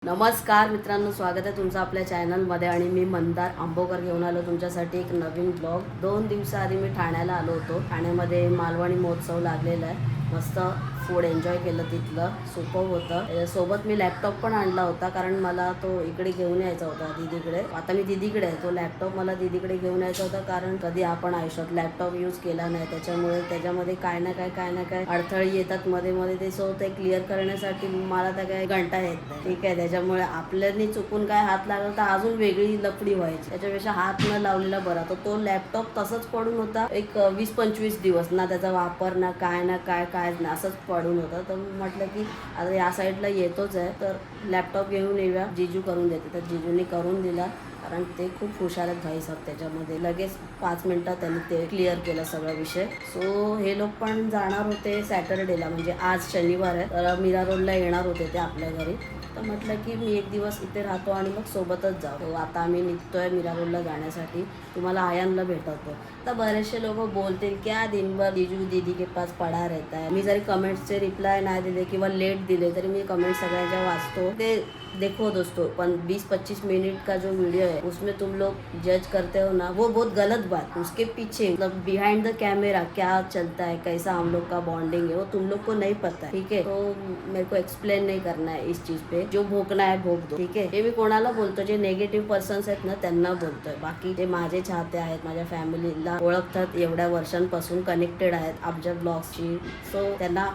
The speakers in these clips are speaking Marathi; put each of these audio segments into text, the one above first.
नमस्कार मित्रांनो, स्वागत आहे तुमचं आपल्या चॅनलमध्ये. आणि मी मंदार आंबोकर घेऊन आलो तुमच्यासाठी एक नवीन ब्लॉग. 2 दिवसाआधी मी ठाण्याला आलो होतो. ठाण्यामध्ये मालवणी महोत्सव लागलेला आहे. मस्त फूड एन्जॉय केलं, तिथलं सुपर होतं. त्याच्यासोबत मी लॅपटॉप पण आणला होता, कारण मला तो इकडे घेऊन यायचा होता दीदीकडे. आता मी दीदीकडे आहे, तो लॅपटॉप मला दीदीकडे घेऊन यायचा होता, कारण कधी आपण आयुष्यात लॅपटॉप यूज केला नाही. त्याच्यामुळे त्याच्यामध्ये काय ना काय अडथळे येतात मध्ये मध्ये. ते ते क्लिअर करण्यासाठी मला तर काय घंटा येत नाही, ठीक आहे. त्याच्यामुळे आपल्यानी चुकून काय हात लागला तर अजून वेगळी लफडी व्हायची. त्याच्यापेक्षा हात न लावलेला बरा. तर तो लॅपटॉप तसंच पडून होता एक 20-25 दिवस. ना त्याचा वापर ना काय नाही, असंच पडून होतं. तर म्हटलं की आता या साईडला येतोच आहे, तर लॅपटॉप घेऊन येऊया. जिजू करून देते, तर जिजूने करून दिला, कारण ते खूप हुशार आहेत भाई साहेब. त्याच्यामध्ये लगेच 5 मिनिटात त्यांनी ते क्लिअर केलं सगळा विषय. सो हे लोक पण जाणार होते सॅटर्डेला, म्हणजे आज शनिवार आहे, तर मीरा रोडला येणार होते ते आपल्या घरी. तर म्हटलं की मी एक दिवस इथे राहतो आणि मग सोबतच जाऊ. आता आम्ही निघतोय मीरा रोडला जाण्यासाठी. तुम्हाला आयांना भेटवतो. तर बरेचसे लोक बोलतील क्या दिनभर जीजू दीदी के पास पडा रहता है. मी जरी कमेंट्सचे रिप्लाय नाही दिले किंवा लेट दिले तरी मी कमेंट सगळ्यांच्या वाचतो. ते देखो दोस्तों, 20-25 मिनट का जो वीडियो है उसमें तुम लोग जज करते हो ना, वो बहुत गलत बात. उसके पीछे मतलब बिहाइंड द कैमरा क्या चलता है, कैसा हम लोग का बॉन्डिंग है, वो तुम लोग को नहीं पता है, ठीक है. तो मेरे को एक्सप्लेन नहीं करना है इस चीज पे. जो भोगना है भोग दो, ठीक है. हे मी कोणाला बोलतो, जे नेगेटिव्ह पर्सन्स आहेत ना त्यांना बोलतोय. बाकी जे माझे चाहते आहेत, माझ्या फॅमिलीला ओळखतात, एवढ्या वर्षांपासून कनेक्टेड आहेत आमच्या ब्लॉगशी, सो त्यांना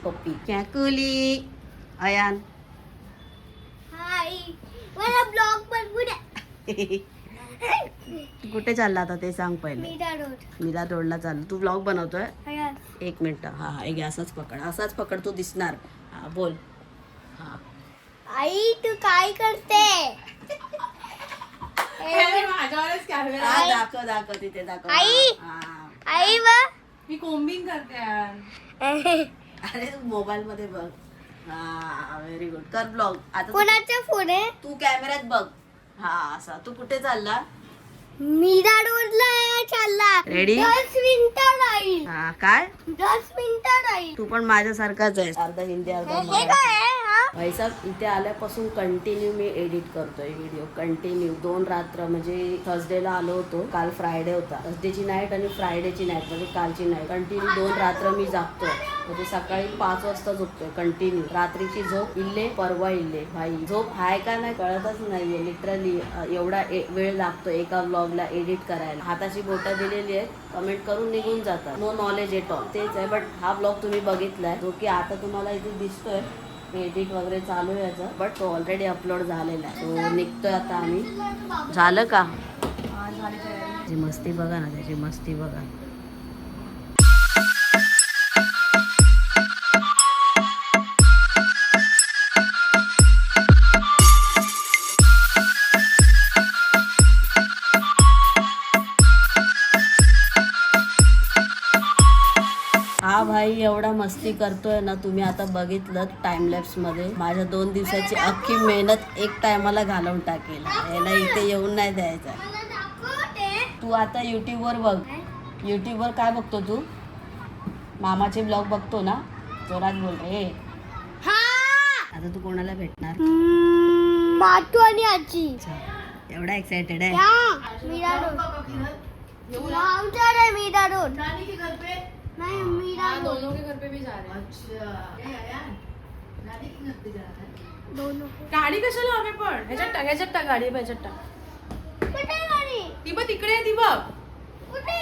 पप्पी कॅकुली अयान मला ब्लॉग बनवू दे. कुठे चालला आता ते सांग पहिले. मीरा रोडला चाललो. तू ब्लॉग बनवतोय? एक मिनिट. हा एक असाच पकड, तू दिसणार. हा बोल. हा आई तू काय करते? दाखव तिथे दाखव. आई. आई मी कोम्बिंग करते यार. अरे तू मोबाईल मध्ये बघ. हा व्हेरी गुड. कर ब्लॉग. आता कोणाचा फोन आहे? तू कॅमेऱ्यात बघ. हा असा. तू कुठे चालला? मीरा रोडला चालला. रेडी? 10 मिनिटं राहील. हा काय? 10 मिनिटं राहील. तू पण माझ्यासारखाच आहे, अर्धा हिंदी अर्धा हे मराठी. काय आहे हा? भाई साहेब, इथे आल्यापासून कंटिन्यू मी एडिट करतोय व्हिडिओ. कंटिन्यू 2 रात्र, म्हणजे थर्सडेला आलो होतो, काल फ्रायडे होता. थर्सडेची नाईट आणि फ्रायडेची नाईट, म्हणजे कालची नाईट. कंटिन्यू 2 रात्र मी जागतोय. म्हणजे सकाळी 5 वाजता झोपतोय कंटिन्यू. रात्रीची झोप इल्ले परवा इल्ले. भाई झोप हाय का नाही कळतच नाहीये. लिटरली एवढा वेळ लागतो एका ब्लॉगला एडिट करायला. हाताची बोटं दिलेली आहे, कमेंट करून निघून जातात. No knowledge at all. तेच आहे. बट हा ब्लॉग तुम्ही बघितलाय, जो की आता तुम्हाला इथे दिसतोय. एडिट वगैरे चालू आहे याचं, बट तो ऑलरेडी अपलोड झालेला आहे. तो निघतोय आता आम्ही. झालं का? त्याची मस्ती बघा ना, त्याची मस्ती बघा. हा भाई एवढा मस्ती करतोय ना, तुम्ही आता बघितलं टाइमलॅप्स मध्ये. माझ्या 2 दिवसाची अख्खी मेहनत एक टायमाला घालवून टाकेल. याला इथे येऊन नाही द्यायचा. मला दाखवते. तू आता युट्यूबवर बघ. युट्यूबवर काय बघतो तू? मामाचे ब्लॉग बघतो ना? जोरात बोल रे. हा. आता तू कोणाला भेटणार? मातू आणि आजी. एवढा एक्साइटेड आहे? मीरा रोड. आमचा रे मीरा रोड. नानी के घर पे? नहीं मीरा रोड. दोनों के घर पे भी जा रहे हैं. अच्छा. ए आया. नानी के घर पे जा रहा है. दोनों. गाडी कशाला हवे पण? ह्याच्यात टाक गाडी, ह्याच्यात टाक. कुठे गाडी? ती बघ तिकडे आहे, ती बघ. कुठे?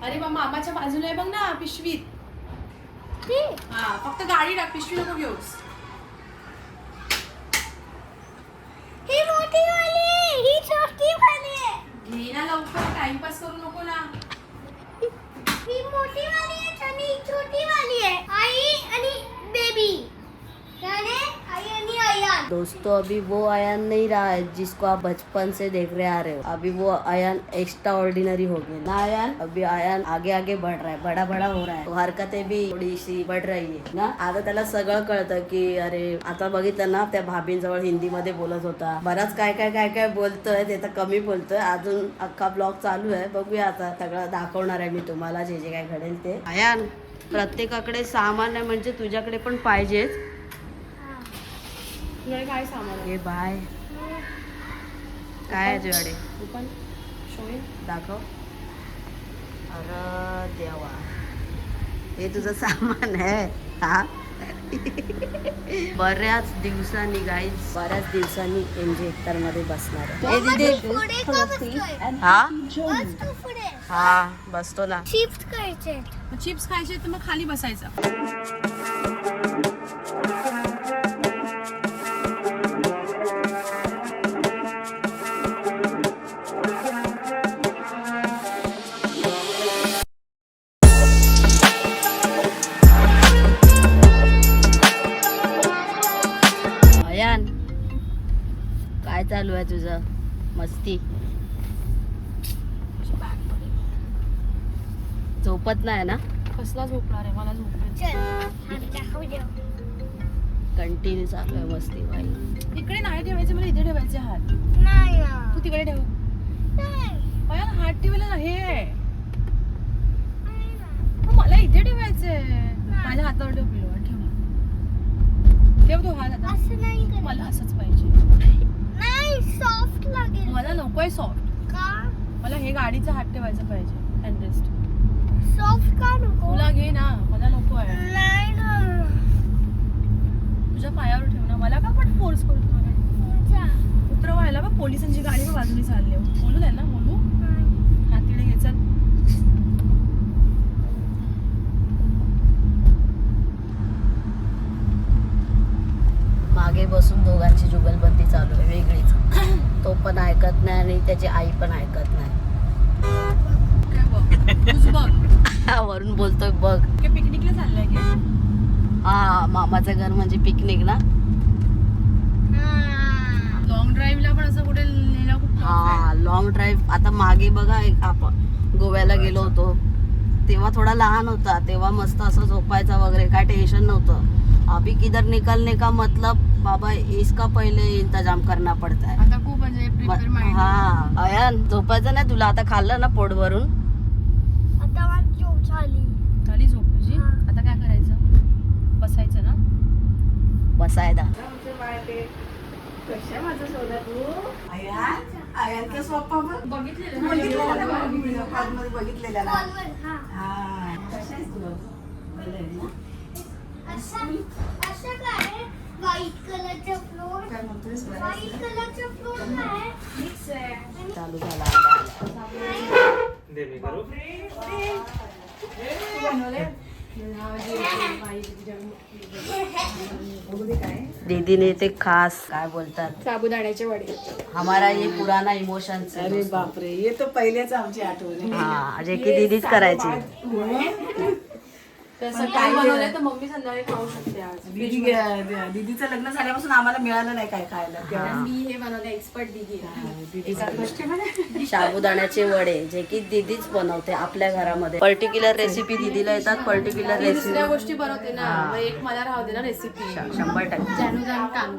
अरे बा, मामाच्या बाजूला आहे बघ ना, पिशवीत. ती. हा फक्त गाडी टाक, पिशवी नको घेऊस. ही मोठी वाली, ही छोटी वाली आहे. घे ना लवकर, टाइमपास करू नको ना. ही मोठी वाली आहे आणि ही छोटी वाली आहे. आई आणि बेबी. याने आई आणि अयान. दोस्तों, अभी वो अयान नहीं रहा है जिसको आप बचपन से देख रहे आ रहे हो. अभी वो अयान एक्स्ट्रा ऑर्डिनरी हो गया ना अयान. अभी अयान आगे आगे बढ़ रहा है, बड़ा हो रहा है. तो हरकतें भी थोडी सी बढ़ रही है ना. आता त्याला सगळं कळतं की अरे, आता बघितलं ना, त्या भाभींजवळ हिंदीमध्ये बोलत होता. बराच काय बोलतोय. ते तर कमी बोलतोय. अजून अख्खा ब्लॉग चालू आहे. बघूया आता, सगळं दाखवणार आहे मी तुम्हाला, जे जे काय घडेल ते. अयान, प्रत्येकाकडे सामान आहे म्हणजे तुझ्याकडे पण पाहिजेच. तुझ्याकडे काय सामान आहे? हे बाय काय आहे तुझ्याकडे तू पण शोईन. दाखव. अरे देवा, हे तुझं सामान आहे हा. बऱ्याच दिवसांनी MG हेक्टर मध्ये बसणार आहे. ए दीदी पुढे का बसतोय? हा बस तू पुढे. हा बसतो ना. चिप्स खायचे. चिप्स खायचे तर मग खाली बसायचं. अयान, काय चालू आहे तुझं मस्ती? झोपत नाही ना? कसला झोपणार आहे? मला झोप चल हात दाखव दे. कंटिन्यू चालू आहे मस्ती बाई. इकडे नाही ठेवायचे, मला इथे ठेवायचे हात. नाही ना. तू तिकडे ठेव. नाही. अयान हात ठेवलेला आहे. नाही ना. मला इथे ठेवायचे. माझ्या हातावर ठेव पिलो. ठेव तू हात आता. असं नाही करायचं. मला असंच पाहिजे. नाही सॉफ्ट लागेल. मला नकोय सॉफ्ट. का? मला हे गाडीचा हात ठेवायचं पाहिजे. हँडरेस्ट. सॉफ्ट का नको? तुला घे ना, मला नको आहे. नाही ना. तुझ्या पायावर ठेव ना. मला का पण फोर्स करतो? जा. उतरवायला बघ, पोलिसांची गाडी बघ बाजूने चालली. बोलू द्या ना, बोलू. हात तिकडे घे चल. मागे बसून दोघांची जुगलबंदी चालू आहे वेगळीच. तो पण ऐकत नाही आणि त्याची आई पण ऐकत नाही. काय बघ, तूच बघ. वरून बोलतोय बघ. काय पिकनिकला चाललंय की? हा मामाचं घर म्हणजे पिकनिक ना. लॉंग ड्राईव्हला पण असं कुठे नेलं खूप tough आहे. हा लॉंग ड्राईव्ह. आता मागे बघा आपण गोव्याला गेलो होतो तेव्हा थोडा लहान होता, तेव्हा मस्त असं झोपायचा वगैरे काय टेन्शन नव्हतं. अभी किधर निकलने का मतलब बाबा इसका पहिले इंतजाम करना पड़ता है. आता खूप म्हणजे प्रिपेअर माइंड. हा अयान झोपायचं नाही तुला? आता खाल्लं ना पोट भरून? आता माझी झोप झाली. झाली झोप तुझी? हा. आता काय करायचं? बसायचं ना. बसायला कॉलवर. हा. असं काय व्हाईट कलरचा फ्लोर. व्हाईट कलरचा फ्लोर काय मिक्स आहे. चालू झाला. दीदीने ते खास काय बोलतात साबुदाण्याचे वडे. हमारा ये पुराना इमोशन. अरे बापरे, ये तो पहिलेच आमची आठवण आहे. हा जे की दीदीच करायची. तसं काय बनवलंय तर मम्मी संध्याकाळी खाऊ शकते आज. दीदीचं लग्न झाल्यापासून आम्हाला मिळालं नाही काय खायला. तेव्हा मी हे बनवले एक्सपर्ट दीदी. साबुदाण्याचे वडे जे की दीदीच बनवते आपल्या घरामध्ये. पर्टिक्युलर रेसिपी दीदीला येतात. पर्टिक्युलर दुसऱ्या रेसिपी गोष्टी बनवते ना, मग एक मला राहू दे ना रेसिपी. 100%. जानूधाम काम.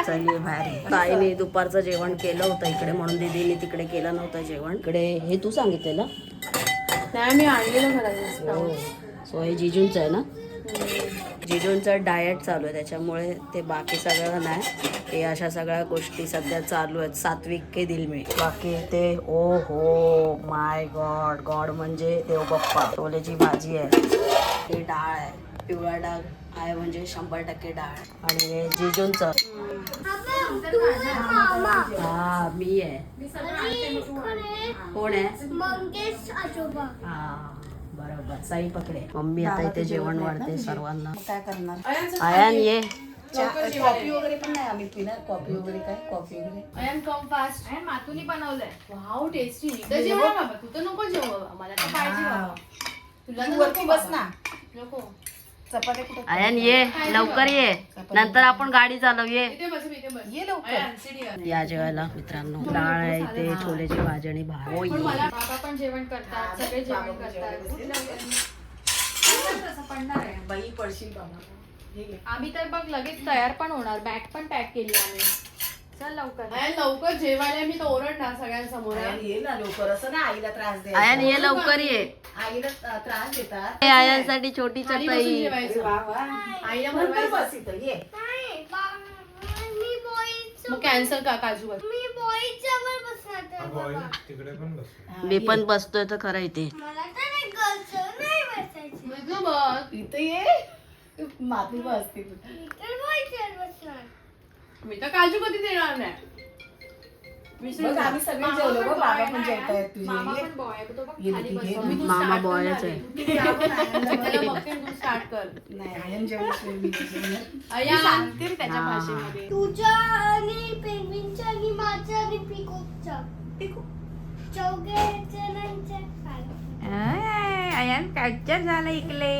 चली भारी. ताईने दुपारचं जेवण केलं होतं इकडे म्हणून दीदीने तिकडे केलं नव्हतं जेवण. इकडे हे तू सांगितलेलं नाही, मी आणलेलं घरात. सो हे जिजूंचं आहे ना. जिजूंचं डाएट चालू आहे त्याच्यामुळे ते बाकी सगळं नाही. हे अशा सगळ्या गोष्टी सध्या चालू आहेत. सात्विक के दिल में. बाकी ते ओ हो माय गॉड. गॉड म्हणजे देव बाप्पा. छोलेची भाजी आहे. ही डाळ आहे. पिवळा डाळ आहे म्हणजे 100% डाळ. आणि हे जिजूंचं. हा मी आहे. कोण आहे? मंगेश आजोबा. हा बरोबर. साई पकडे. मम्मी आता इथे जेवण वाढते सर्वांना. काय करणार? आयान ये. कॉफी वगैरे पण नाही आम्ही पिणार. कॉफी वगैरे काय? कॉफी वगैरे अयन कम फास्ट. अयन मातुनी बनवलंय. Wow tasty. तर जेव बाबा. तू तर नको जेव बाबा. मला तर पाहिजे बाबा. तुला तर वरती नको बस बाबा. ना. नको. चपात्या कुठे? आयान ये लवकर ये. नंतर आपण गाडी चालवू. ये इथे बस, इथे बस. ये लवकर. अयन, सीडी. या जेवायला मित्रांनो. डाळ आहे इथे. छोलेची भाजी आणि भात. हो पण ये. मला बाबा पण जेवण करतात. सगळे जेवण करतात. तसं पडणार आहे. बाई पडशील बाबा. हे घे. आम्ही तर बघ लगेच तयार पण होणार. बॅग पण पॅक केली आम्ही. चल लवकर आयन लवकर जेवायला मी तर ओरडणार सगळ्यांसमोर आयन ये ना लवकर, असं ना आईला त्रास दे. आयन ये लवकर ये. आईला त्रास देतात. आयांसाठी छोटी खाली चटई. बसून जेवायचं. वा वा. आईला नंतर बनवायचं. बस इथं ये. नाही, मी बॉईज मग कॅन्सल का काजू बस. मी बॉईज जवळ बसणार आहे बाबा. तिकडे पण बस. मी पण बसतोय तर खरं इथे. मला तर एक गर्ल्स नाही बसायची. तुझं बघ इथं ये. माती बसते तुझी. मी तर बॉईज बसणार. मी तर काजू कधी देणार नाही. बघ आम्ही सगळे जेवलो गं, बाबा पण जेवतायत तुझे. मामा ये. पण बॉय आहे, तो बघ ये खाली दीदी, बसतो. ये मी तू मामा start boy करणार च आहे. आहे. तुम्ही या पण आयनला त्याला बोलव. बघते तू स्टार्ट कर. नाही आयन जेवण अय्या सांगते त्याच्या हा. भाषेमध्ये. तुझ्या आणि पेंग्विनच्या आणि माझ्या आणि पिकॉकच्या. चौघे जणांच्या काय? अयान कॅप्चर झालं इकले.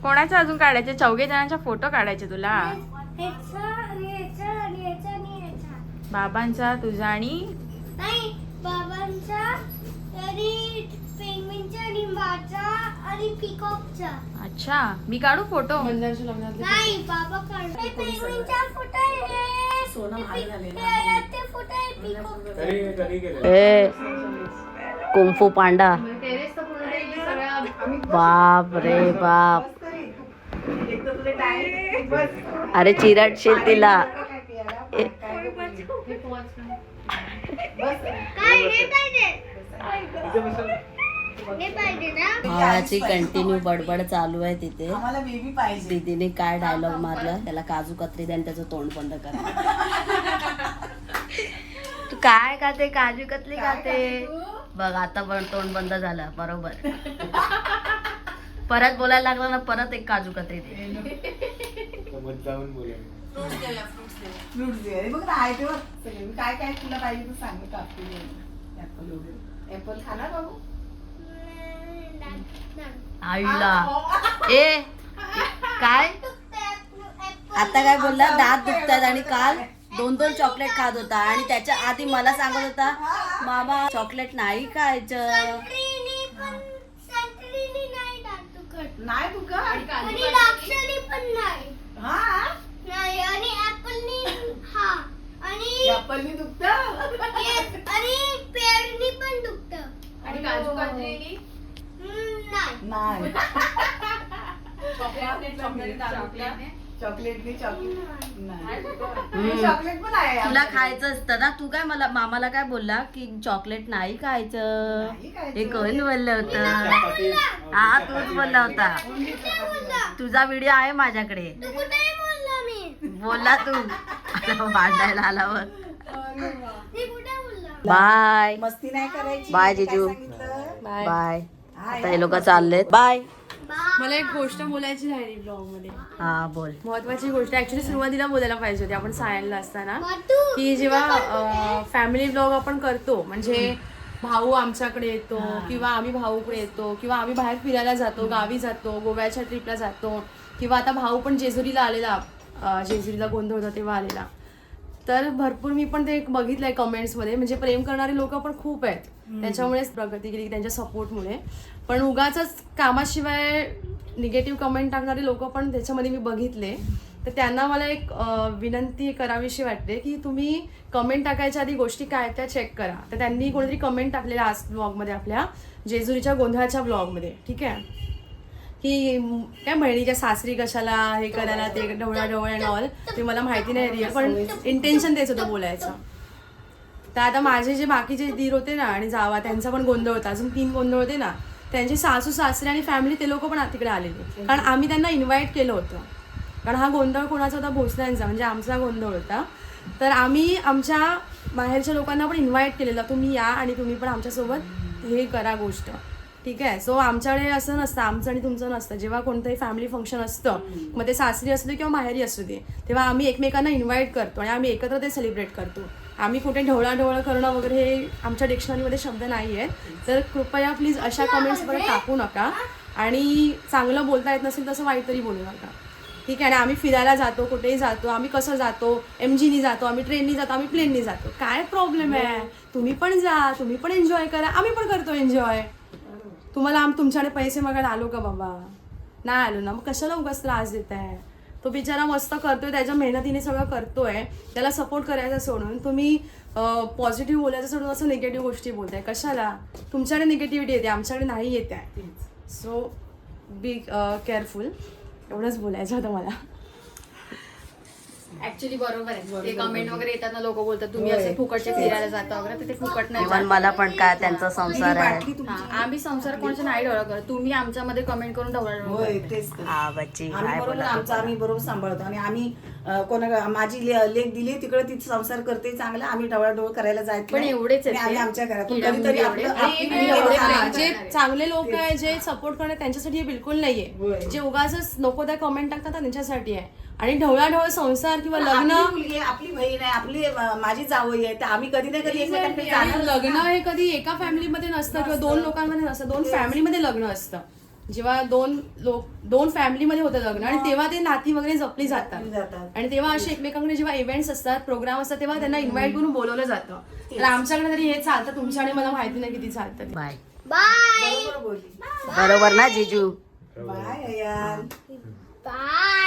कोणाचा अजून काढायचे? चौघे जणांचा फोटो काढायचे तुला. ह्याचा आणि ह्याचा आणि ह्याचा आणि ह्याचा. बाबांचा, तुझा आणि नाही, बाबांचा आणि पेंग्विनचा आणि माझा आणि पिकॉकचा. अच्छा मी काढू फोटो. मंदारच्या लग्नातले नाही, बाबा काढ. पेंग्विनचा फोटो आहे. सोनं महाग झालेलं. ते फोटो आहे पिकॉकचा. कधी गेले ए कुंफू पांडा. टेरेस तर पूर्ण day सगळ्या आम्ही बाप रे बाप. एक तर तुझे टाइम बस. अरे चिरटशील तिला. हे पोहोच ना. काय हे पाहिजे? हे पाहिजे ना? भावाची कंटिन्यू बडबड चालू आहे तिथे. आम्हाला बेबी पाहिजे. दीदीने काय डायलॉग मारला, त्याला काजू कत्री द्या आणि त्याचं तोंड बंद करा. तू काय खाते? काजू कतली खाते. बघ आता पण तोंड बंद झालं. बरोबर. परत बोलायला लागला ना, परत एक काजू कतरी दे. मुद्दामून बोलेल. फ्रुट्स दे. अरे बघ ना आहे ते बघ सगळे. काय काय तुला पाहिजे तू सांग, कापते ऍपल वगैरे. ऍपल खाणार बाबू? आईला ए काय आता काय बोलला? दात दुखतात आणि काल 2-2 चॉकलेट खात होता आणि त्याच्या आधी मला सांगत होता मामा चॉकलेट नाही खायचं. संत्रीनी नाही दात दुखत. नाही तू का? आणि द्राक्षानी पण नाही. हा नाही, आणि ऍपलनी हा. आणि ऍपलनी दुखतं. yes, आणि पेरनी पण दुखतं. आणि काजू कतरीनी नाही. नाही चॉकलेटने चॉकलेटनी चॉकलेट नाही. हम्म. चॉकलेट पण आहे तुला आमच्याकडे. खायचं असतं ना. तू काय मला मामाला काय बोलला की चॉकलेट नाही खायचं. नाही खायचं. हे कोण बोललं होतं? हा तूच बोलला होता. तुझा व्हिडिओ आहे माझ्याकडे. तू कुठे बोलला मी? बोलला तू. आता भांडायला आल्यावर. मी कुठे बोलला? बाय मस्ती नाही करायची. बाय काय जिजू. सांगितलं? बाय. हाय. आता हे लोक चाललेत. बाय. मला एक गोष्ट बोलायची राहिली ब्लॉग मध्ये. हा बोल. महत्वाची गोष्ट ऍक्च्युली सुरुवातीला बोलायला पाहिजे होती आपण सायनला असताना, मातू, की जेव्हा फॅमिली ब्लॉग आपण करतो म्हणजे भाऊ आमच्याकडे येतो किंवा आम्ही भाऊकडे येतो किंवा आम्ही बाहेर फिरायला जातो, गावी जातो, गोव्याच्या ट्रिपला जातो किंवा आता भाऊ पण जेजुरीला आलेला, जेजुरीला गोंधळ होता तेव्हा आलेला. तर भरपूर मी पण ते बघितलंय कमेंट्समध्ये, म्हणजे प्रेम करणारे लोक पण खूप आहेत. त्याच्यामुळेच प्रगती केली त्यांच्या सपोर्टमुळे. पण उगाचच कामाशिवाय निगेटिव्ह कमेंट टाकणारे लोक पण त्याच्यामध्ये मी बघितले. तर त्यांना मला एक विनंती करावीशी वाटते की तुम्ही कमेंट टाकायच्या आधी गोष्टी काय त्या चेक करा. तर त्यांनी कोणतरी कमेंट टाकलेल्या आज ब्लॉगमध्ये, आपल्या जेजुरीच्या गोंधळाच्या ब्लॉगमध्ये, ठीक आहे, की काय बहिणीच्या सासरी कशाला हे करायला, ते ढवळा अँड ऑल, ते मला माहिती नाही रिअल, पण इंटेन्शन तेच होतं बोलायचं. तर आता माझे जे बाकीचे दीर होते ना आणि जावा, त्यांचा पण गोंधळ होता, अजून 3 गोंधळ होते ना, त्यांचे सासू सासरे आणि फॅमिली ते लोक पण तिकडे आलेले, कारण आम्ही त्यांना इन्व्हाइट केलं होतं. कारण हा गोंधळ कोणाचा होता? भोसल्यांचा, म्हणजे आमचा गोंधळ होता. तर आम्ही आमच्या बाहेरच्या लोकांना पण इन्व्हाइट केलेलं, तुम्ही या आणि तुम्ही पण आमच्यासोबत हे करा गोष्ट, ठीक आहे. सो आमच्याकडे असं नसतं, आमचं आणि तुमचं नसतं. जेव्हा कोणतंही फॅमिली फंक्शन असतं, मग ते सासरी असू दे किंवा माहेरी असू दे, तेव्हा आम्ही एकमेकांना इन्व्हाइट करतो आणि आम्ही एकत्र ते सेलिब्रेट करतो. आम्ही कुठे ढवळाढवळ करणं वगैरे हे आमच्या डिक्शनरीमध्ये शब्द नाही आहेत. तर कृपया प्लीज अशा कमेंट्स परत टाकू नका आणि चांगलं बोलता येत नसेल तसं वाईट तरी बोलू नका, ठीक आहे. आणि आम्ही फिरायला जातो, कुठेही जातो, आम्ही कसं जातो, MGनी जातो, आम्ही ट्रेननी जातो, आम्ही प्लेननी जातो, काय प्रॉब्लेम आहे? तुम्ही पण जा, तुम्ही पण एन्जॉय करा, आम्ही पण करतो एन्जॉय. तुम्हाला तुमच्याकडे पैसे मागायला आलो का बाबा? नाही आलो ना, मग कशाला उगाच त्रास देत आहे? तो बिचारा मस्त करतोय, त्याच्या मेहनतीने सगळं करतोय, त्याला सपोर्ट करायचा सोडून तुम्ही पॉझिटिव्ह बोलायचं सोडून असं निगेटिव्ह गोष्टी बोलताय. कशाला? तुमच्याकडे निगेटिव्हिटी येते, आमच्याकडे नाही येत आहे. So be careful. एवढंच बोलायचं होतं मला. ऍक्च्युली बरोबर आहे. ते कमेंट वगैरे येतात ना, लोक बोलतात तुम्ही असं फुकटचे फिरायला जाता वगैरे, तर ते फुकट नाही इव्हन जात. मला पण काय त्यांचा संसार आहे. हा, आम्ही संसार कोणाच्या नाही ढवळा करत. तुम्ही आमच्यामध्ये कमेंट करून ढवळा होय तेच तर. हा बच्ची आम्ही काय बरोबर बोला. आमचं आम्ही बरोबर सांभाळतो आणि आम्ही माझी लेख दिली तिकडे ती संसार करते चांगला, आम्ही डवळाडोळ करायला जायचं पण एवढेच आहेत आणि आम्ही ते. आमच्या घरात पण किडामुंगी कधीतरी एवढे. आपलं- आणि आपली एवढे मुलं- प्रेम हा, जे चांगले लोक आहे, जे सपोर्ट करतात त्यांच्यासाठी हे बिलकुल नाहीये. होय. जे उगाच नको त्या कमेंट टाकतात ना, त्यांच्यासाठी आहे. आणि ढवळाढवळ संसार किंवा लग्न, आपली मुलगी आहे, आपली बहीण आहे, आपली माझी जावई आहे, तर आम्ही कधी ना कधी एकमेकांकडे आणि जाणार. लग्न हे कधी एका फॅमिलीमध्ये नसतं किंवा दोन लोकांमध्ये नसतं, दोन फॅमिलीमध्ये लग्न असतं. जेव्हा दोन फॅमिलीमध्ये होतं लग्न आणि तेव्हा ते नाती वगैरे जपली जातात. आणि तेव्हा असे एकमेकांकडे जेव्हा इव्हेंट्स असतात, प्रोग्राम असतात, तेव्हा त्यांना इन्व्हाइट करून बोलवलं जातं. तर आमच्याकडे तरी हे चालतं, तुमच्याकडे मला माहिती नाही किती चालतं ते. बाय. बाय बरोबर बोलली. बरोबर ना जिजू? बाय यार. बाय